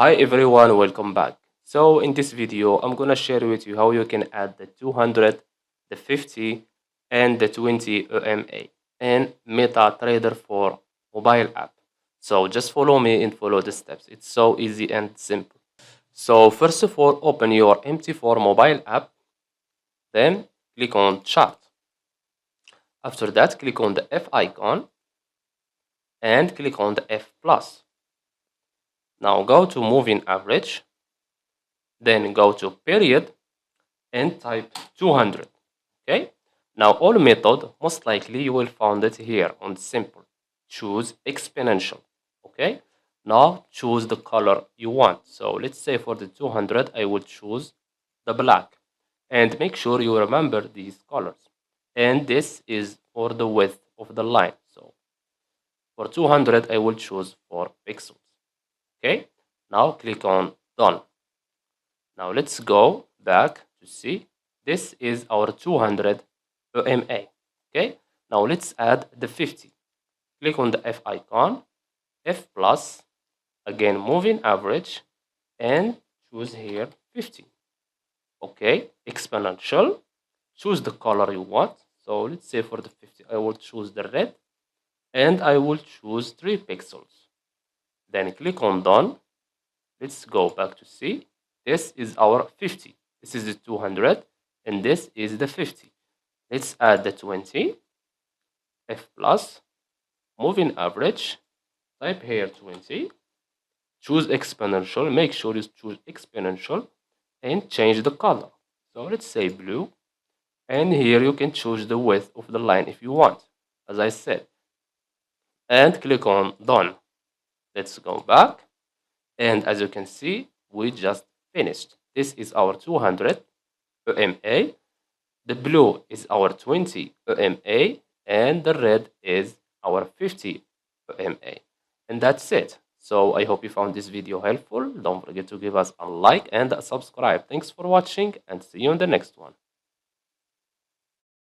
Hi everyone, welcome back. So in this video, I'm gonna share with you how you can add the 200, the 50, and the 20 EMA in MetaTrader for mobile app. So just follow me and follow the steps. It's so easy and simple. So first of all, open your MT4 mobile app, then click on chart. After that, click on the F icon and click on the F plus. Now go to moving average, then go to period and type 200. Okay, now all method, most likely you will find it here on simple. Choose exponential. Okay, now choose the color you want. So let's say for the 200 I will choose the black, and make sure you remember these colors. And this is for the width of the line. So for 200 I will choose 4 pixels. Okay, now click on done. Now let's go back to see this is our 200 EMA. Okay, now let's add the 50. Click on the F icon, F plus, again moving average, and choose here 50. Okay, exponential, choose the color you want. So let's say for the 50, I will choose the red, and I will choose 3 pixels. Then click on done. Let's go back to see. This is our 50. This is the 200, and this is the 50. Let's add the 20. F plus, moving average, type here 20. Choose exponential. Make sure you choose exponential and change the color. So let's say blue. And here you can choose the width of the line if you want, as I said. And click on done. Let's go back. And as you can see, we just finished. This is our 200 EMA. The blue is our 20 EMA, and the red is our 50 EMA. And that's it. So I hope you found this video helpful. Don't forget to give us a like and a subscribe. Thanks for watching, and see you in the next one.